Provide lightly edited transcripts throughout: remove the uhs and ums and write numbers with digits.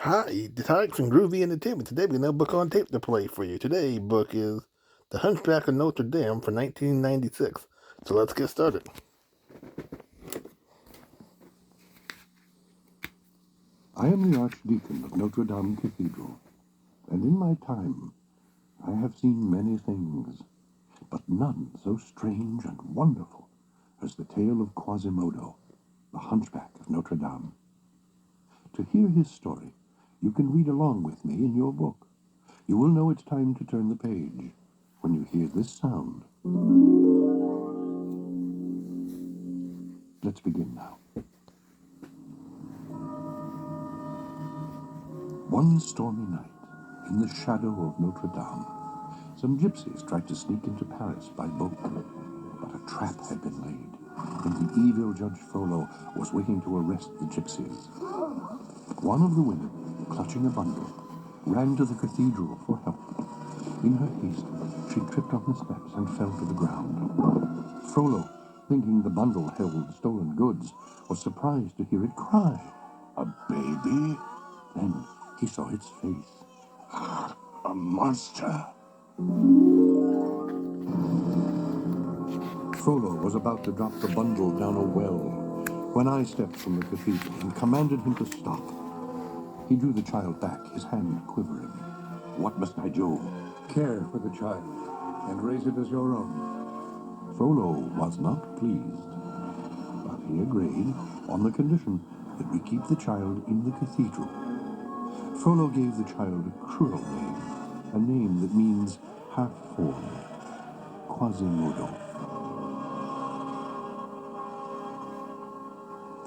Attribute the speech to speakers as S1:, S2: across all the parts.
S1: Hi, the Alex from Groovy Entertainment. Today we have a book on tape to play for you. Today's book is The Hunchback of Notre Dame from 1996. So let's get started.
S2: I am the Archdeacon of Notre Dame Cathedral, and in my time I have seen many things, but none so strange and wonderful as the tale of Quasimodo, the hunchback of Notre Dame. To hear his story, you can read along with me in your book. You will know it's time to turn the page when you hear this sound. Let's begin now. One stormy night, in the shadow of Notre Dame, some gypsies tried to sneak into Paris by boat, but a trap had been laid, and the evil Judge Frollo was waiting to arrest the gypsies. One of the women, clutching a bundle, ran to the cathedral for help. In her haste, she tripped on the steps and fell to the ground. Frollo, thinking the bundle held stolen goods, was surprised to hear it cry. A baby? Then he saw its face. A monster. Frollo was about to drop the bundle down a well when I stepped from the cathedral and commanded him to stop. He drew the child back, his hand quivering. What must I do? Care for the child and raise it as your own. Frollo was not pleased, but he agreed on the condition that we keep the child in the cathedral. Frollo gave the child a cruel name, a name that means half-formed, Quasimodo.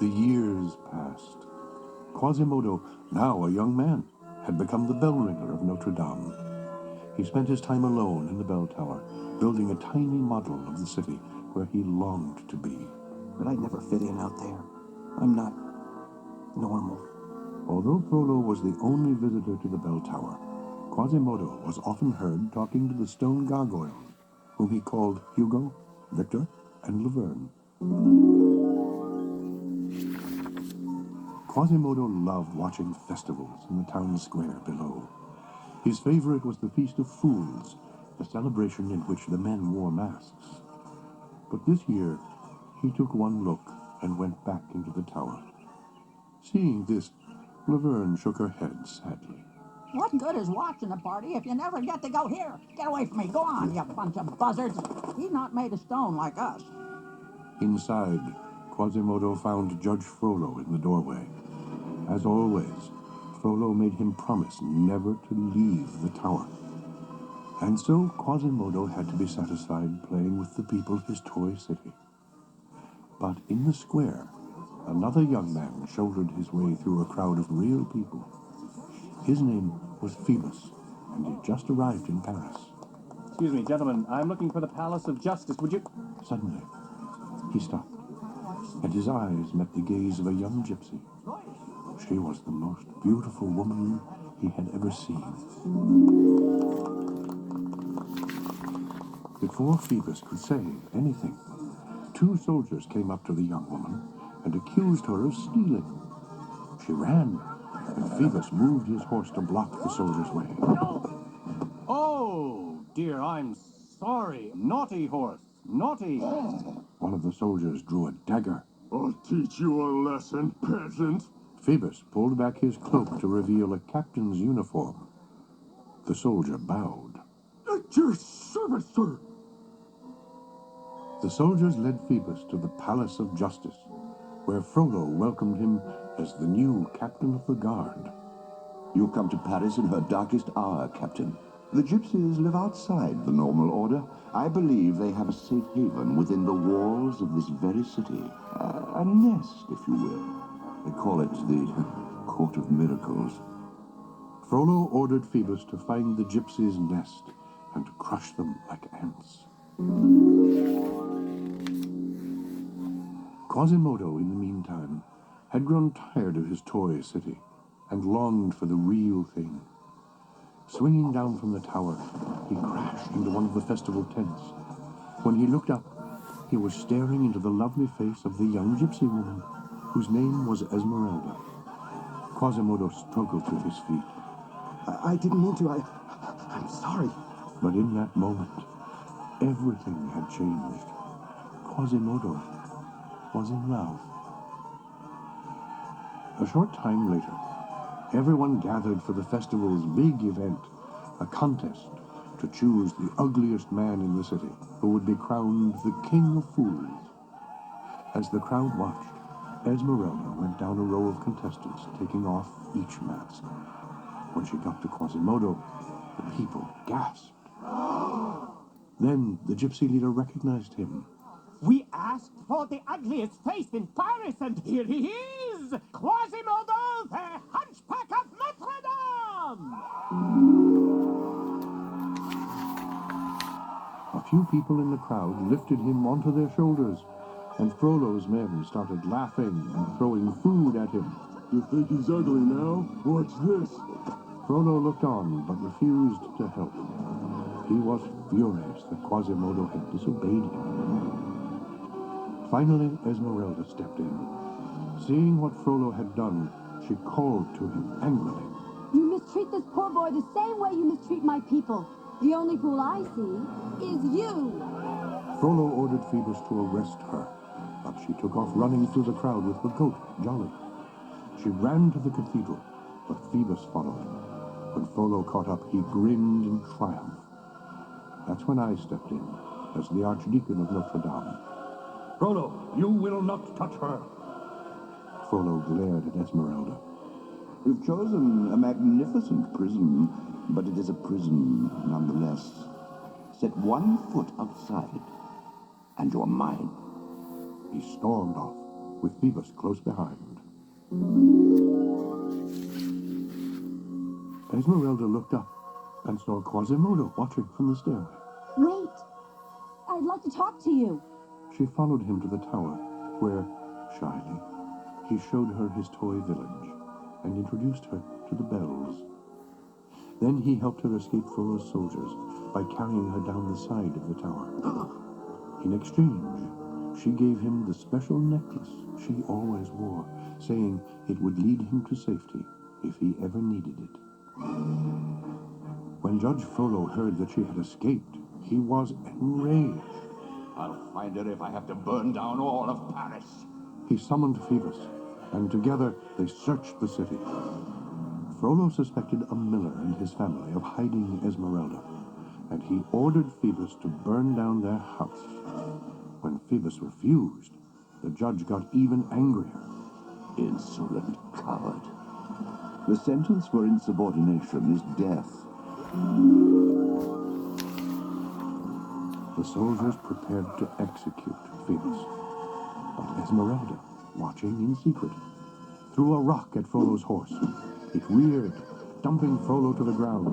S2: The years passed. Quasimodo, now a young man, had become the bell ringer of Notre Dame. He spent his time alone in the bell tower, building a tiny model of the city where he longed to be.
S3: But I'd never fit in out there. I'm not normal.
S2: Although Frollo was the only visitor to the bell tower, Quasimodo was often heard talking to the stone gargoyles, whom he called Hugo, Victor, and Laverne. Quasimodo loved watching festivals in the town square below. His favorite was the Feast of Fools, a celebration in which the men wore masks. But this year, he took one look and went back into the tower. Seeing this, Laverne shook her head sadly.
S4: What good is watching a party if you never get to go here? Get away from me. Go on, you bunch of buzzards. He's not made of stone like us.
S2: Inside, Quasimodo found Judge Frollo in the doorway. As always, Frollo made him promise never to leave the tower. And so Quasimodo had to be satisfied playing with the people of his toy city. But in the square, another young man shouldered his way through a crowd of real people. His name was Phoebus, and he just arrived in Paris.
S5: Excuse me, gentlemen, I'm looking for the Palace of Justice. Would you...
S2: Suddenly, he stopped, and his eyes met the gaze of a young gypsy. She was the most beautiful woman he had ever seen. Before Phoebus could say anything, two soldiers came up to the young woman and accused her of stealing. She ran, and Phoebus moved his horse to block the soldiers' way.
S5: Oh, dear, I'm sorry. Naughty horse. Naughty.
S2: One of the soldiers drew a dagger.
S6: I'll teach you a lesson, peasant.
S2: Phoebus pulled back his cloak to reveal a captain's uniform. The soldier bowed.
S6: At your service, sir.
S2: The soldiers led Phoebus to the Palace of Justice, where Frollo welcomed him as the new captain of the guard.
S7: You come to Paris in her darkest hour, Captain. The gypsies live outside the normal order. I believe they have a safe haven within the walls of this very city. A nest, if you will. They call it the Court of Miracles.
S2: Frollo ordered Phoebus to find the gypsies' nest and to crush them like ants. Quasimodo, in the meantime, had grown tired of his toy city and longed for the real thing. Swinging down from the tower, he crashed into one of the festival tents. When he looked up, he was staring into the lovely face of the young gypsy woman, whose name was Esmeralda. Quasimodo struggled to his feet.
S3: I didn't mean to. I'm sorry.
S2: But in that moment, everything had changed. Quasimodo was in love. A short time later, everyone gathered for the festival's big event, a contest to choose the ugliest man in the city, who would be crowned the King of Fools. As the crowd watched, Esmeralda went down a row of contestants, taking off each mask. When she got to Quasimodo, the people gasped. Then the gypsy leader recognized him.
S5: We asked for the ugliest face in Paris, and here he is! Quasimodo, the hunchback of Notre Dame!
S2: A few people in the crowd lifted him onto their shoulders, and Frollo's men started laughing and throwing food at him.
S6: You think he's ugly now? Watch this.
S2: Frollo looked on, but refused to help. He was furious that Quasimodo had disobeyed him. Finally, Esmeralda stepped in. Seeing what Frollo had done, she called to him angrily.
S8: You mistreat this poor boy the same way you mistreat my people. The only fool I see is you.
S2: Frollo ordered Phoebus to arrest her, but she took off running through the crowd with the goat, Jolly. She ran to the cathedral, but Phoebus followed. When Frollo caught up, he grinned in triumph. That's when I stepped in, as the Archdeacon of Notre Dame.
S5: Frollo, you will not touch her.
S2: Frollo glared at Esmeralda.
S7: You've chosen a magnificent prison, but it is a prison nonetheless. Set one foot outside, and you're mine.
S2: He stormed off, with Phoebus close behind. Esmeralda looked up and saw Quasimodo watching from the stairway.
S8: Wait. I'd like to talk to you.
S2: She followed him to the tower, where, shyly, he showed her his toy village and introduced her to the bells. Then he helped her escape Frollo's soldiers by carrying her down the side of the tower. In exchange, she gave him the special necklace she always wore, saying it would lead him to safety if he ever needed it. When Judge Frollo heard that she had escaped, he was enraged.
S7: I'll find her if I have to burn down all of Paris.
S2: He summoned Phoebus, and together they searched the city. Frollo suspected a miller and his family of hiding Esmeralda, and he ordered Phoebus to burn down their house. When Phoebus refused, the judge got even angrier.
S7: Insolent coward. The sentence for insubordination is death.
S2: The soldiers prepared to execute Phoebus. But Esmeralda, watching in secret, threw a rock at Frollo's horse. It reared, dumping Frollo to the ground.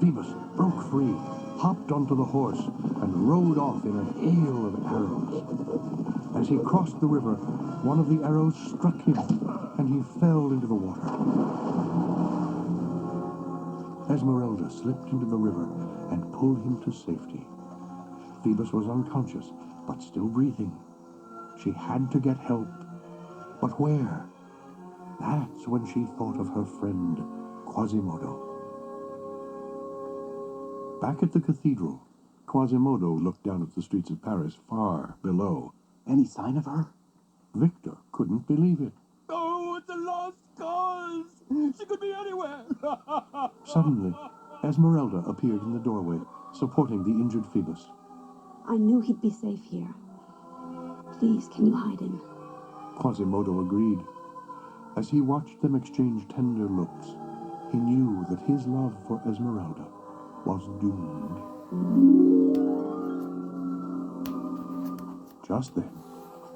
S2: Phoebus broke free, hopped onto the horse, and rode off in a hail of arrows. As he crossed the river, one of the arrows struck him, and he fell into the water. Esmeralda slipped into the river and pulled him to safety. Phoebus was unconscious, but still breathing. She had to get help. But where? That's when she thought of her friend, Quasimodo. Back at the cathedral, Quasimodo looked down at the streets of Paris far below.
S3: Any sign of her?
S2: Victor couldn't believe it.
S5: Oh, it's a lost cause! She could be anywhere!
S2: Suddenly, Esmeralda appeared in the doorway, supporting the injured Phoebus.
S8: I knew he'd be safe here. Please, can you hide him?
S2: Quasimodo agreed. As he watched them exchange tender looks, he knew that his love for Esmeralda was doomed. Just then,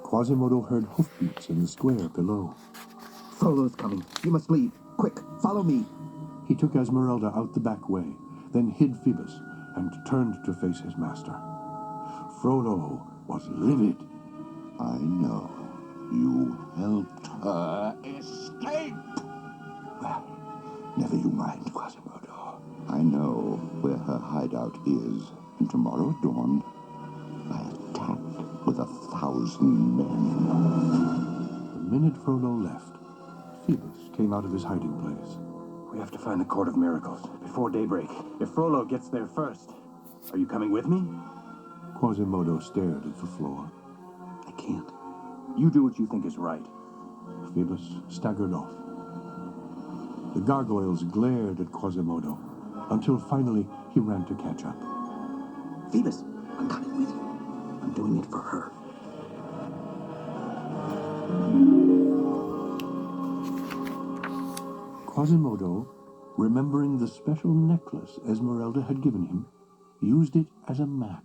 S2: Quasimodo heard hoofbeats in the square below.
S3: Frollo's coming. You must leave. Quick, follow me.
S2: He took Esmeralda out the back way, then hid Phoebus and turned to face his master. Frollo was livid.
S7: I know. You helped her escape. Well, never you mind, Quasimodo. I know where her hideout is, and tomorrow at dawn, I attack with 1,000 men.
S2: The minute Frollo left, Phoebus came out of his hiding place.
S3: We have to find the Court of Miracles before daybreak. If Frollo gets there first. Are you coming with me?
S2: Quasimodo stared at the floor.
S3: I can't. You do what you think is right.
S2: Phoebus staggered off. The gargoyles glared at Quasimodo until finally he ran to catch up.
S3: Phoebus, I'm coming with you. I'm doing it for her.
S2: Quasimodo, remembering the special necklace Esmeralda had given him, used it as a map.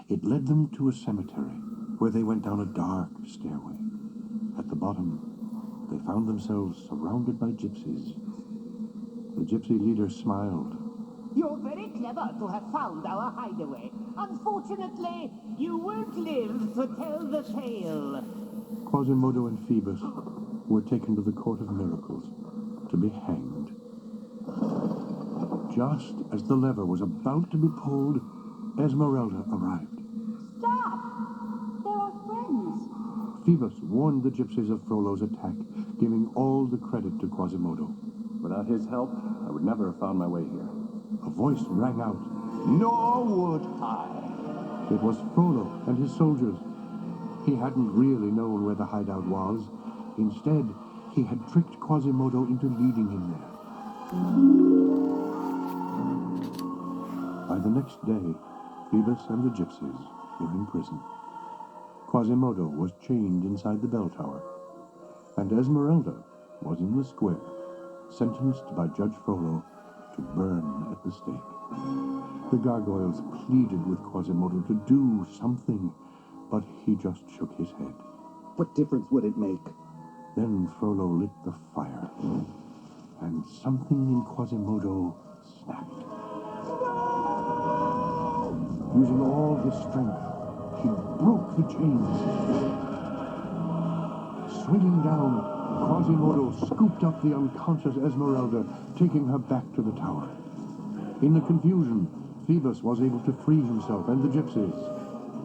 S2: It led them to a cemetery, where they went down a dark stairway. At the bottom, they found themselves surrounded by gypsies. The gypsy leader smiled.
S5: You're very clever to have found our hideaway. Unfortunately, you won't live to tell the tale.
S2: Quasimodo and Phoebus were taken to the Court of Miracles to be hanged. Just as the lever was about to be pulled, Esmeralda arrived.
S8: Stop! They're our friends.
S2: Phoebus warned the gypsies of Frollo's attack, giving all the credit to Quasimodo.
S3: Without his help, I would never have found my way here.
S2: A voice rang out.
S7: Nor would I.
S2: It was Frollo and his soldiers. He hadn't really known where the hideout was. Instead, he had tricked Quasimodo into leading him there. By the next day, Phoebus and the gypsies were in prison. Quasimodo was chained inside the bell tower, and Esmeralda was in the square, sentenced by Judge Frollo to burn at the stake. The gargoyles pleaded with Quasimodo to do something, but he just shook his head.
S3: What difference would it make?
S2: Then Frollo lit the fire, and something in Quasimodo snapped. Using all his strength, he broke the chains. Swinging down, Quasimodo scooped up the unconscious Esmeralda, taking her back to the tower. In the confusion, Phoebus was able to free himself and the gypsies.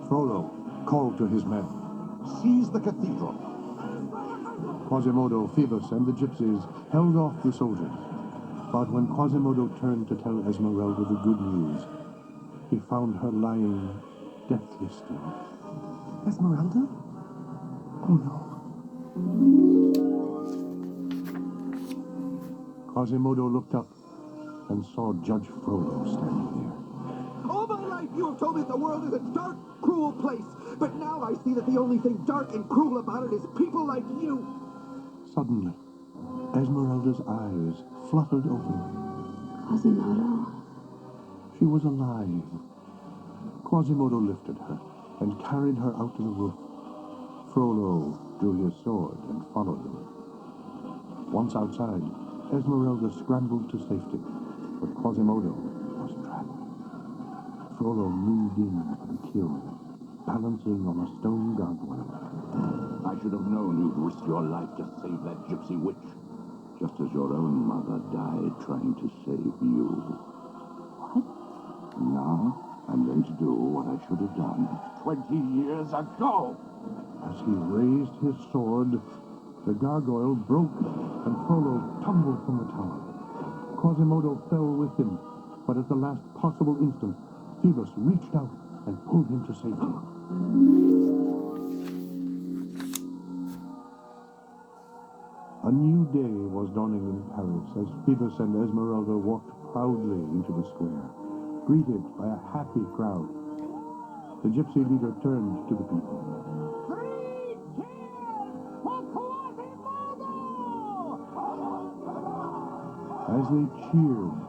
S2: Frollo called to his men.
S7: Seize the cathedral.
S2: Quasimodo, Phoebus, and the gypsies held off the soldiers. But when Quasimodo turned to tell Esmeralda the good news, he found her lying deathly still.
S3: Esmeralda? Oh no.
S2: Quasimodo looked up and saw Judge Frollo standing there.
S9: All my life you have told me that the world is a dark, cruel place. But now I see that the only thing dark and cruel about it is people like you.
S2: Suddenly, Esmeralda's eyes fluttered open.
S8: Quasimodo.
S2: She was alive. Quasimodo lifted her and carried her out to the roof. Frollo drew his sword and followed them. Once outside, Esmeralda scrambled to safety, but Quasimodo was trapped. Frollo moved in for the kill, balancing on a stone gargoyle.
S7: I should have known you'd risk your life to save that gypsy witch, just as your own mother died trying to save you.
S8: What?
S7: Now, I'm going to do what I should have done 20 years ago.
S2: As he raised his sword, the gargoyle broke and Frollo tumbled from the tower. Quasimodo fell with him, but at the last possible instant, Phoebus reached out and pulled him to safety. A new day was dawning in Paris as Phoebus and Esmeralda walked proudly into the square, greeted by a happy crowd. The gypsy leader turned to the people.
S5: 3 cheers for Quasimodo!
S2: As they cheered,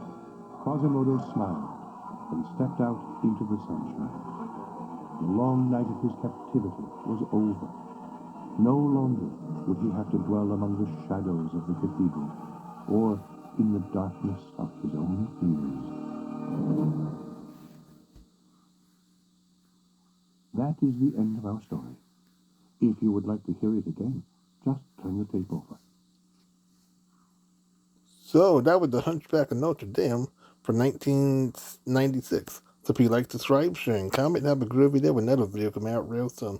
S2: Quasimodo smiled and stepped out into the sunshine. The long night of his captivity was over. No longer would he have to dwell among the shadows of the cathedral or in the darkness of his own fears. That is the end of our story. If you would like to hear it again, just turn the tape over.
S1: So that was the Hunchback of Notre Dame for 1996. So if you like, subscribe, share, and comment, and have a groovy day when another video come out real soon.